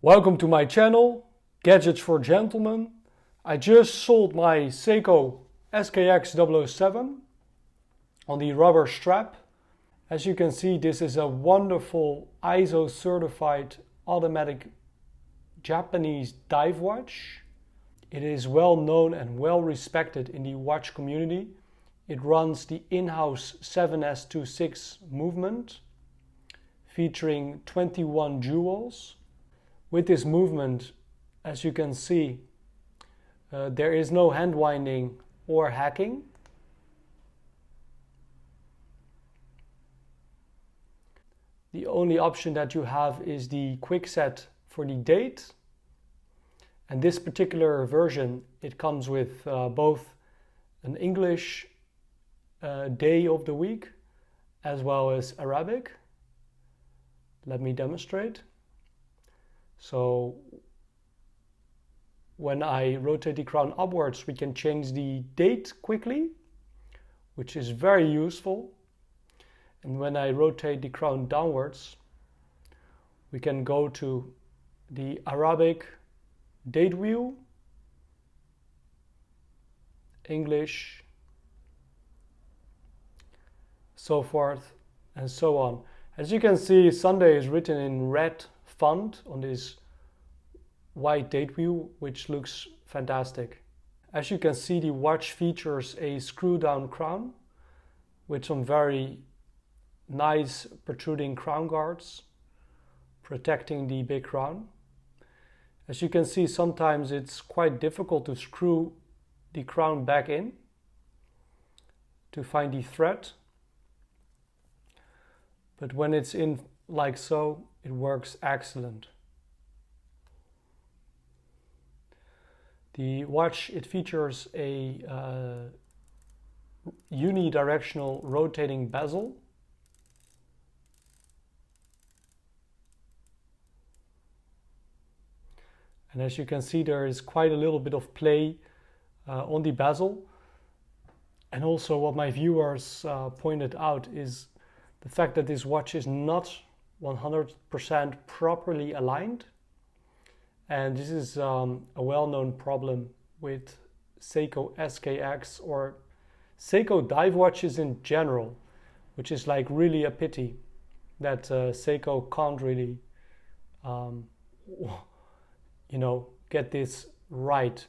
Welcome to my channel, Gadgets for Gentlemen. I just sold my Seiko SKX007 on the rubber strap. As you can see, this is a wonderful ISO certified automatic Japanese dive watch. It is well known and well respected in the watch community. It runs the in-house 7S26 movement featuring 21 jewels. With this movement, as you can see, there is no hand winding or hacking. The only option that you have is the quick set for the date. And this particular version, it comes with both an English day of the week as well as Arabic. Let me demonstrate. So when I rotate the crown upwards, we can change the date quickly, which is very useful. And when I rotate the crown downwards, we can go to the Arabic date wheel, English, so forth and so on. As you can see, Sunday is written in red font on this white date wheel, which looks fantastic. As you can see, the watch features a screw down crown with some very nice protruding crown guards protecting the big crown. As you can see, sometimes it's quite difficult to screw the crown back in to find the thread, but when it's in like so, it works excellent. The watch, it features a unidirectional rotating bezel. And as you can see, there is quite a little bit of play on the bezel. And also what my viewers pointed out is the fact that this watch is not 100% properly aligned. And this is a well-known problem with Seiko SKX or Seiko dive watches in general, which is like really a pity that Seiko can't really get this right.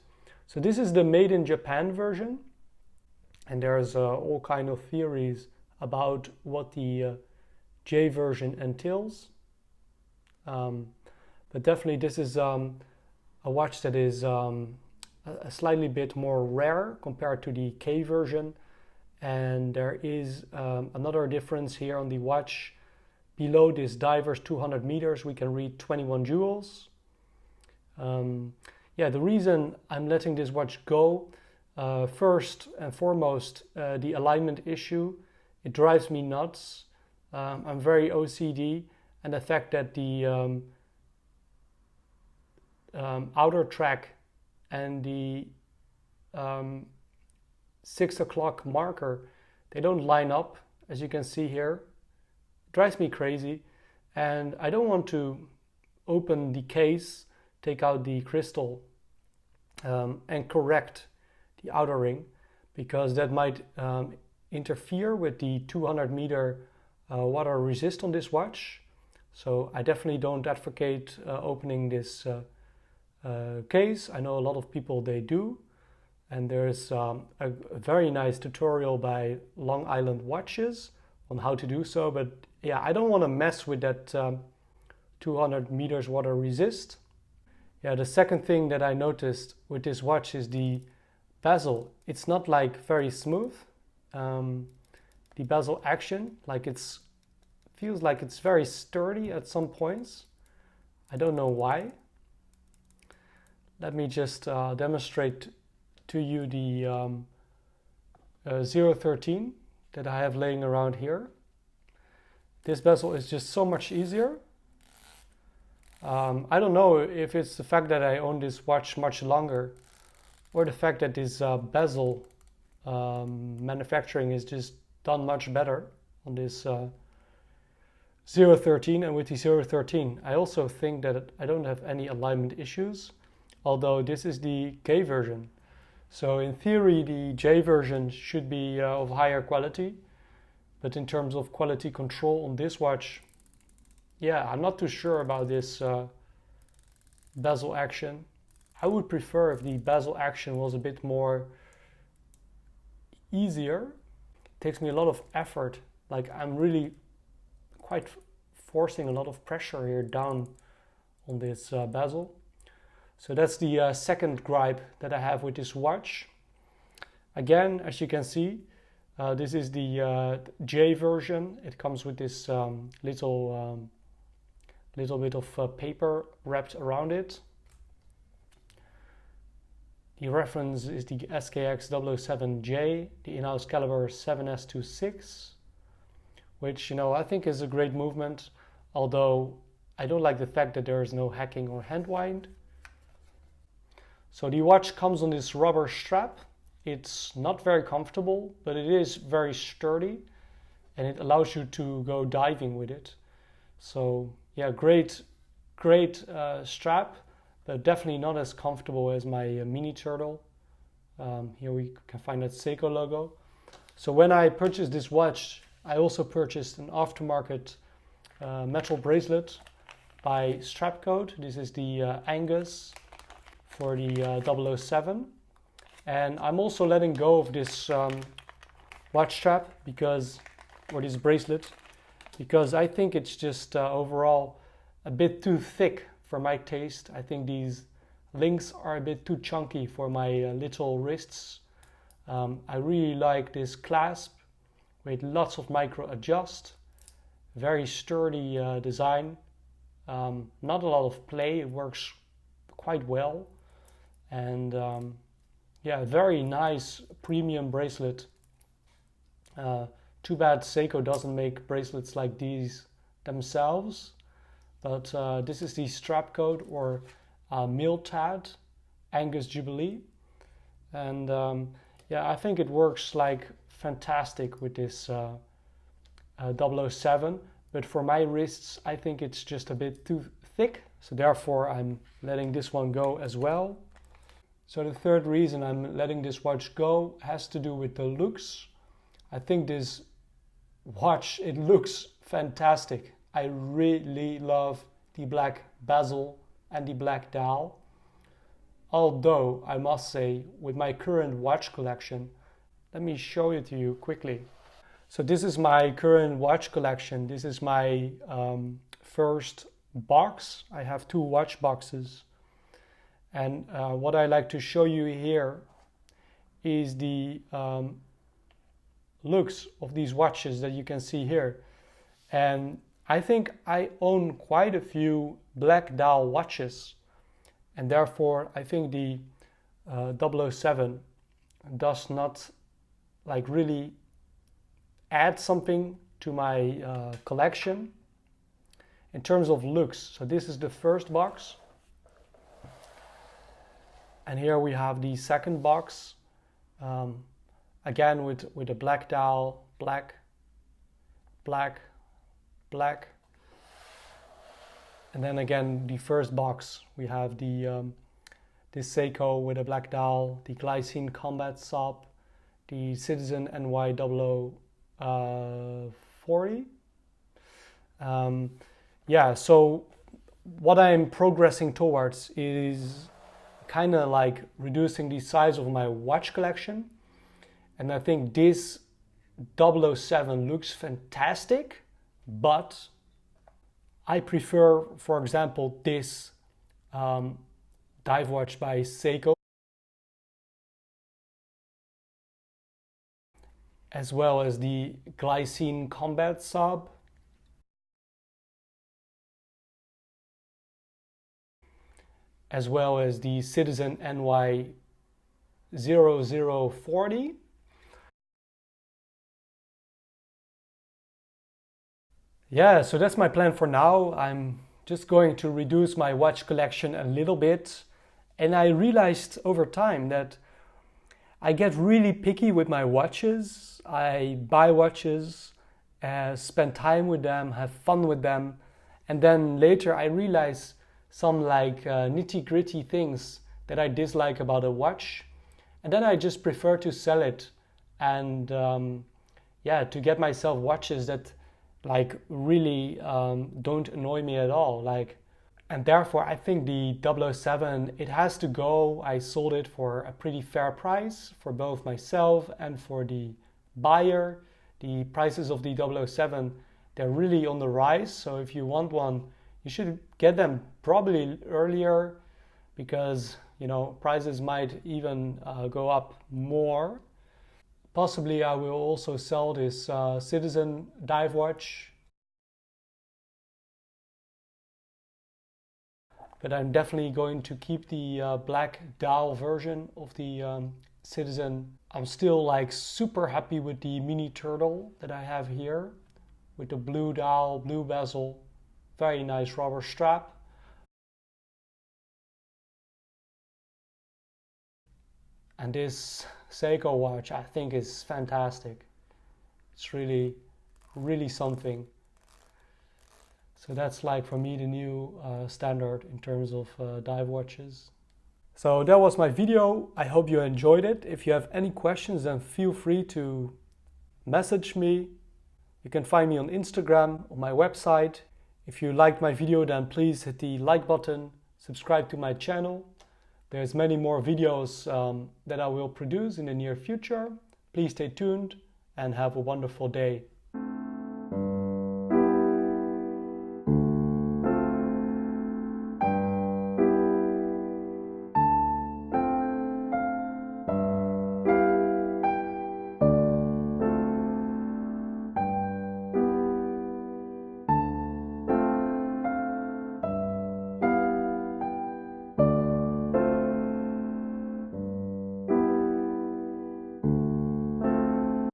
So this is the made in Japan version, and there's all kind of theories about what the J version entails. But definitely this is a watch that is a slightly bit more rare compared to the K version. And there is another difference here on the watch. Below this diver's 200 meters, we can read 21 jewels. The reason I'm letting this watch go, first and foremost, the alignment issue. It drives me nuts. I'm very OCD, and the fact that the outer track and the 6 o'clock marker, they don't line up, as you can see here. It drives me crazy, and I don't want to open the case, take out the crystal, and correct the outer ring, because that might interfere with the 200 meter water resist on this watch. So I definitely don't advocate opening this case. I know a lot of people, they do, and there's a very nice tutorial by Long Island Watches on how to do so, but yeah, I don't want to mess with that 200 meters water resist. Yeah, the second thing that I noticed with this watch is the bezel. It's not like very smooth. The bezel action, like feels like it's very sturdy at some points. I don't know why. Let me just demonstrate to you the 013 that I have laying around here. This bezel is just so much easier. I don't know if it's the fact that I own this watch much longer, or the fact that this bezel manufacturing is just done much better on this 013, and with the 013 I also think that I don't have any alignment issues, although this is the K version. So in theory the J version should be of higher quality, but in terms of quality control on this watch, yeah, I'm not too sure about this bezel action. I would prefer if the bezel action was a bit more easier. It takes me a lot of effort, like I'm really quite forcing a lot of pressure here down on this bezel. So that's the second gripe that I have with this watch. Again, as you can see, this is the J version. It comes with this little bit of paper wrapped around it. The reference is the SKX007J, the in-house caliber 7S26, which, you know, I think is a great movement, although I don't like the fact that there is no hacking or hand wind. So the watch comes on this rubber strap. It's not very comfortable, but it is very sturdy and it allows you to go diving with it. So yeah, great strap, but definitely not as comfortable as my Mini Turtle. Here we can find that Seiko logo. So when I purchased this watch, I also purchased an aftermarket metal bracelet by Strapcode. This is the Angus for the 007. And I'm also letting go of this watch strap or this bracelet, because I think it's just overall a bit too thick for my taste. I think these links are a bit too chunky for my little wrists. I really like this clasp with lots of micro adjust, very sturdy design, not a lot of play, it works quite well, and yeah, very nice premium bracelet. Too bad Seiko doesn't make bracelets like these themselves, but this is the Strapcode or MiLTAT Angus-J Louis, and yeah, I think it works like fantastic with this 007, but for my wrists I think it's just a bit too thick, so therefore I'm letting this one go as well. So the third reason I'm letting this watch go has to do with the looks. I think this watch, it looks fantastic. I really love the black bezel and the black dial. Although I must say, with my current watch collection, let me show it to you quickly. So this is my current watch collection. This is my first box. I have 2 watch boxes. And what I like to show you here is the looks of these watches that you can see here. And I think I own quite a few black dial watches, and therefore I think the 007 does not like really add something to my collection in terms of looks. So this is the first box, and here we have the second box, again with a black dial, black, and then again the first box we have the this Seiko with a black dial, the Glycine Combat Sub, the Citizen NY 0040. Yeah, so what I'm progressing towards is kind of like reducing the size of my watch collection, and I think this 007 looks fantastic, but I prefer, for example, this dive watch by Seiko, as well as the Glycine Combat Sub, as well as the Citizen NY 0040. Yeah, so that's my plan for now. I'm just going to reduce my watch collection a little bit. And I realized over time that I get really picky with my watches. I buy watches spend time with them, have fun with them. And then later I realize some like nitty-gritty things that I dislike about a watch. And then I just prefer to sell it and yeah, to get myself watches that like really don't annoy me at all. Like, and therefore I think the 007, it has to go. I sold it for a pretty fair price for both myself and for the buyer. The prices of the 007, they're really on the rise. So if you want one, you should get them probably earlier, because you know prices might even go up more. Possibly I will also sell this Citizen dive watch, but I'm definitely going to keep the black dial version of the Citizen. I'm still like super happy with the mini turtle that I have here with the blue dial, blue bezel, very nice rubber strap. And this Seiko watch I think is fantastic. It's really, really something. So that's like for me the new standard in terms of dive watches. So that was my video. I hope you enjoyed it. If you have any questions, then feel free to message me. You can find me on Instagram, on my website. If you liked my video, then please hit the like button, subscribe to my channel. There's many more videos that I will produce in the near future. Please stay tuned and have a wonderful day.